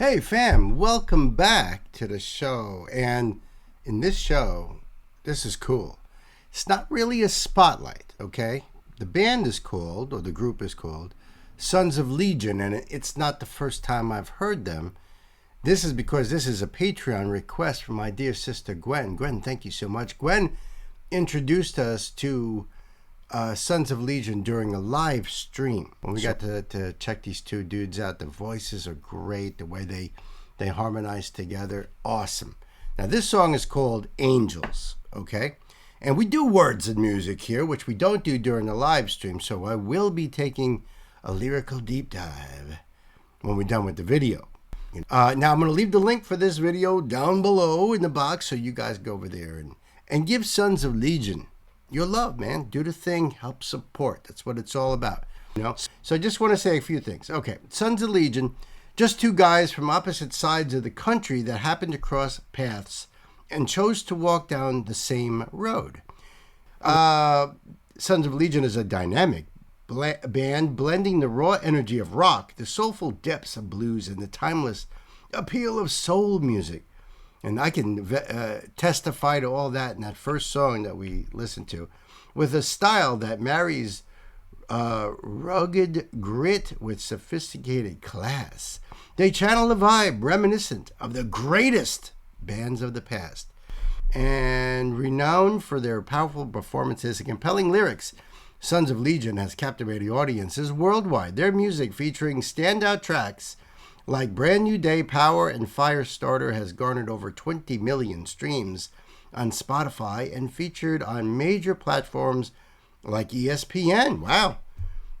Hey fam, welcome back to the show. And in this show, this is cool. It's not really a spotlight, okay? The band is called, or the group is called, Sons of Legion, and it's not the first time I've heard them. This is because this is a Patreon request from my dear sister Gwen. Gwen, thank you so much. Gwen introduced us to Sons of Legion during a live stream. When we got to check these two dudes out, the voices are great. The way they harmonize together, awesome. Now this song is called Angels, okay? And we do words and music here, which we don't do during the live stream, so I will be taking a lyrical deep dive when we're done with the video. Now I'm going to leave the link for this video down below in the box so you guys go over there and give Sons of Legion your love, man. Do the thing, help support. That's what it's all about, you know? So I just want to say a few things. Okay, Sons of Legion, just two guys from opposite sides of the country that happened to cross paths and chose to walk down the same road. Sons of Legion is a dynamic band blending the raw energy of rock, the soulful depths of blues, and the timeless appeal of soul music. And I can testify to all that in that first song that we listened to, with a style that marries rugged grit with sophisticated class. They channel a vibe reminiscent of the greatest bands of the past, and renowned for their powerful performances and compelling lyrics. Sons of Legion has captivated audiences worldwide. Their music, featuring standout tracks like Brand New Day, Power, and Firestarter, has garnered over 20 million streams on Spotify and featured on major platforms like ESPN. Wow.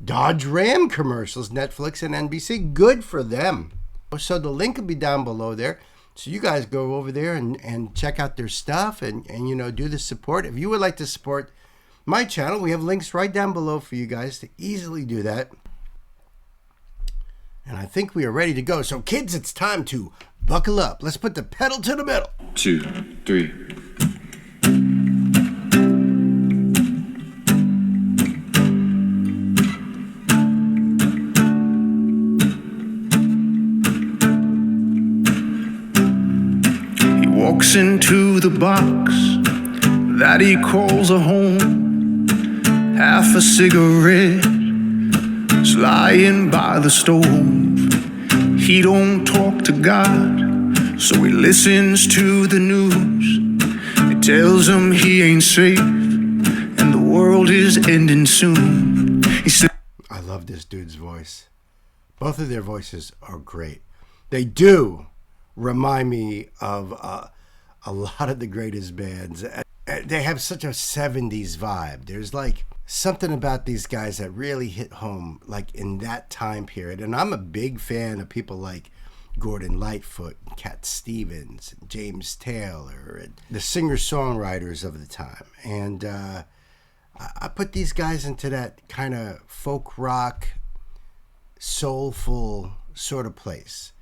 Dodge Ram commercials, Netflix, and NBC. Good for them. So the link will be down below there. So you guys go over there and check out their stuff and you know, do the support. If you would like to support my channel, we have links right down below for you guys to easily do that. And I think we are ready to go. So kids, it's time to buckle up. Let's put the pedal to the metal. 2, 3. He walks into the box that he calls a home. Half a cigarette is lying by the stove. He don't talk to God, so he listens to the news. It tells him he ain't safe and the world is ending soon. He said, I love this dude's voice. Both of their voices are great. They do remind me of a lot of the greatest bands. They have such a 70s vibe. There's like something about these guys that really hit home, like in that time period. And I'm a big fan of people like Gordon Lightfoot, and Cat Stevens, and James Taylor, and the singer-songwriters of the time. And I put these guys into that kind of folk rock, soulful sort of place.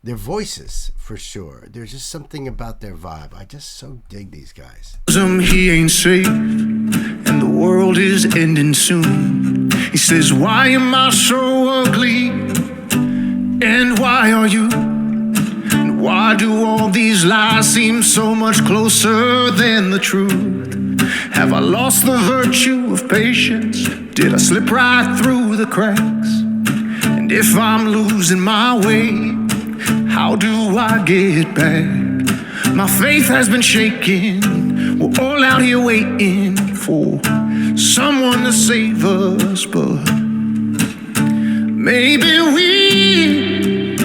Their voices, for sure. There's just something about their vibe. I just so dig these guys. He ain't safe and the world is ending soon. He says, why am I so ugly? And why are you? And why do all these lies seem so much closer than the truth? Have I lost the virtue of patience? Did I slip right through the cracks? And if I'm losing my way, how do I get back? My faith has been shaken. We're all out here waiting for someone to save us, but maybe we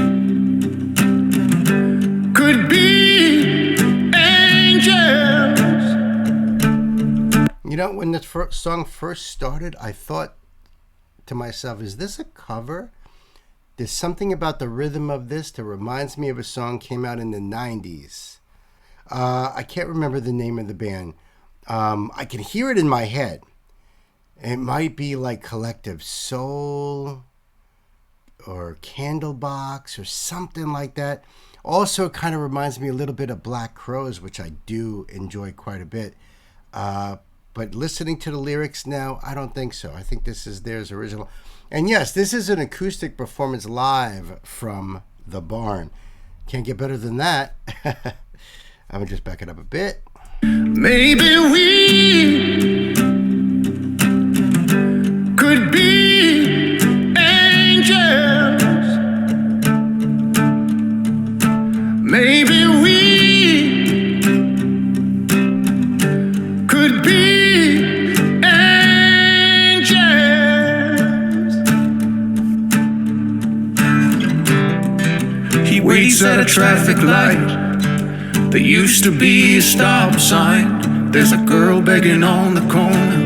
could be angels. You know, when this song first started, I thought to myself, is this a cover? There's something about the rhythm of this that reminds me of a song came out in the 90s. I can't remember the name of the band. I can hear it in my head. It might be like Collective Soul or Candlebox or something like that. Also kind of reminds me a little bit of Black Crowes, which I do enjoy quite a bit. But listening to the lyrics now, I don't think so. I think this is theirs original. And yes, this is an acoustic performance live from the barn. Can't get better than that. I'm going to just back it up a bit. Maybe we could be angels. Maybe we could be angels. He waits at a traffic light. There used to be a stop sign. There's a girl begging on the corner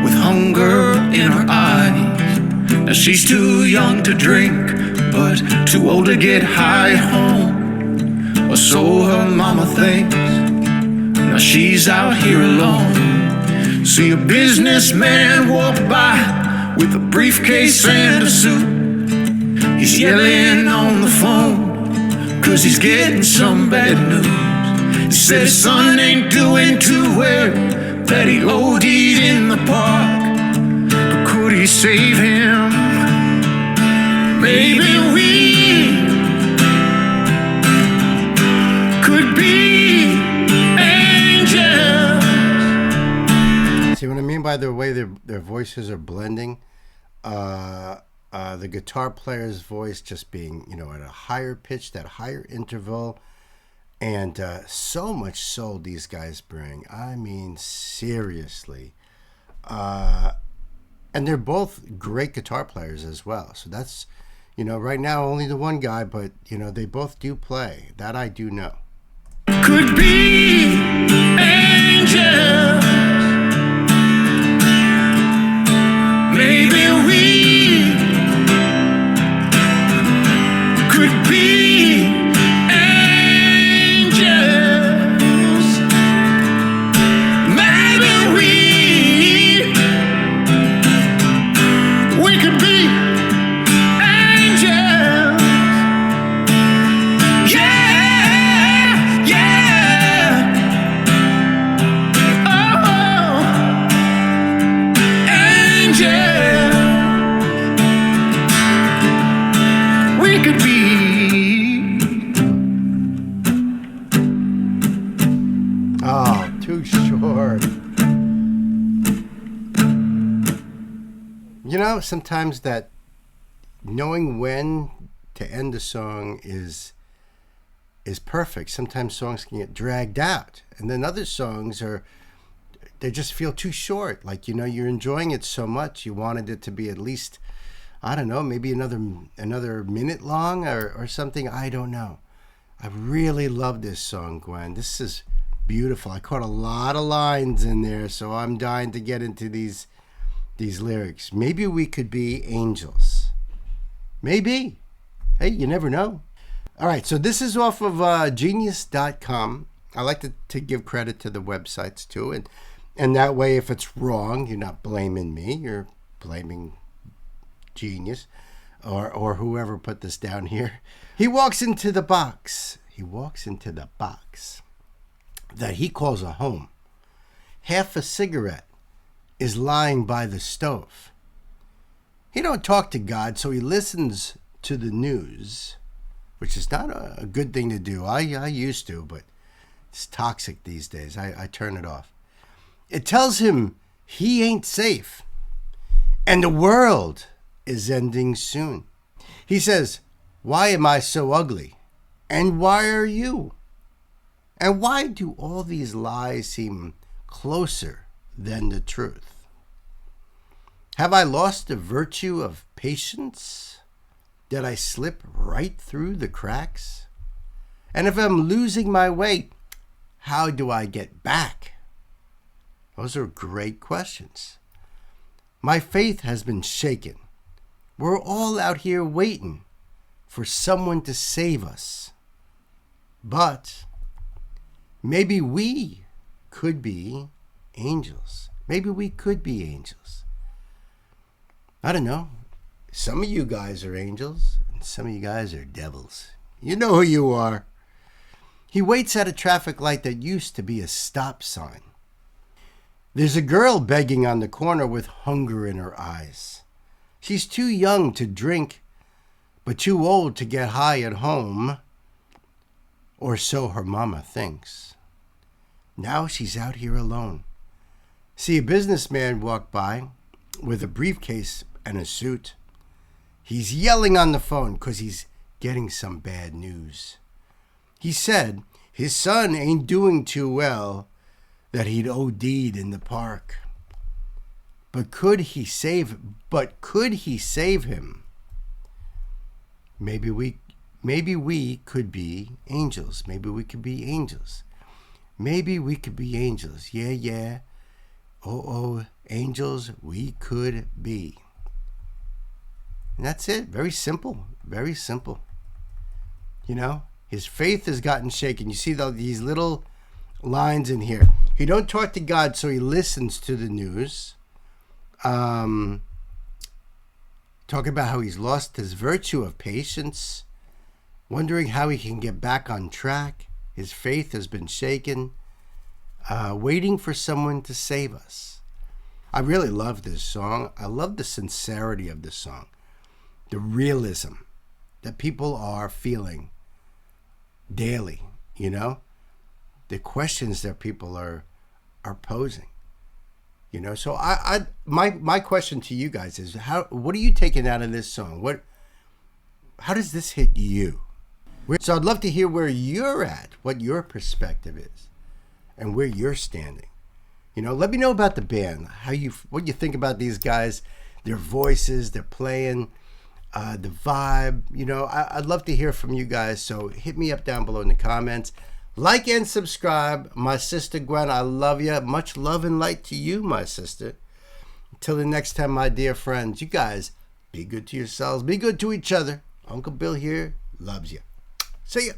with hunger in her eyes. Now she's too young to drink, but too old to get high home, or so her mama thinks. Now she's out here alone. See a businessman walk by with a briefcase and a suit. He's yelling on the phone, 'cause he's getting some bad news. He said his son ain't doing too well, that he OD'd in the park. But could he save him? Maybe we could be angels. See what I mean by the way their voices are blending? The guitar player's voice just being, at a higher pitch, that higher interval, and so much soul these guys bring. I mean, seriously. And they're both great guitar players as well. So that's, right now only the one guy, but, they both do play. That I do know. Could be angels. Maybe we could be angels. Maybe we could be angels. Yeah, yeah. Oh, angels. We could be. Oh, too short. Sometimes that knowing when to end a song is perfect. Sometimes songs can get dragged out, and then other songs they just feel too short. Like, you're enjoying it so much, you wanted it to be at least, I don't know, maybe another minute long or something. I don't know. I really love this song, Gwen. This is beautiful. I caught a lot of lines in there, so I'm dying to get into these lyrics. Maybe we could be angels. Maybe. Hey, you never know. All right, so this is off of genius.com. I like to give credit to the websites too, and that way if it's wrong, you're not blaming me, you're blaming Genius or whoever put this down here. He walks into the box. He walks into the box that he calls a home. Half a cigarette is lying by the stove. He don't talk to God, so he listens to the news, which is not a good thing to do. I used to, but it's toxic these days. I turn it off. It tells him he ain't safe, and the world is ending soon. He says, "Why am I so ugly? And why are you? And why do all these lies seem closer than the truth? Have I lost the virtue of patience? Did I slip right through the cracks? And if I'm losing my way, how do I get back?" Those are great questions. My faith has been shaken. We're all out here waiting for someone to save us. But maybe we could be angels. Maybe we could be angels. I don't know. Some of you guys are angels, and some of you guys are devils. You know who you are. He waits at a traffic light that used to be a stop sign. There's a girl begging on the corner with hunger in her eyes. She's too young to drink, but too old to get high at home, or so her mama thinks. Now she's out here alone. See a businessman walk by with a briefcase and a suit. He's yelling on the phone 'cause he's getting some bad news. He said his son ain't doing too well, that he'd OD'd in the park. But could he save him? Maybe we could be angels. Maybe we could be angels. Maybe we could be angels. Yeah. Oh, angels we could be. And that's it. Very simple. Very simple. You know, his faith has gotten shaken. You see these little lines in here. He don't talk to God, so he listens to the news. Talk about how he's lost his virtue of patience, wondering how he can get back on track. His faith has been shaken, waiting for someone to save us. I really love this song. I love the sincerity of this song, the realism that people are feeling daily, you know, the questions that people are posing. You know, so my question to you guys is, what are you taking out of this song? How does this hit you? So I'd love to hear where you're at, what your perspective is, and where you're standing. You know, let me know about the band, what you think about these guys, their voices, their playing, the vibe. You know, I'd love to hear from you guys. So hit me up down below in the comments. Like and subscribe. My sister Gwen, I love you. Much love and light to you, my sister. Until the next time, my dear friends, you guys be good to yourselves. Be good to each other. Uncle Bill here loves you. See ya.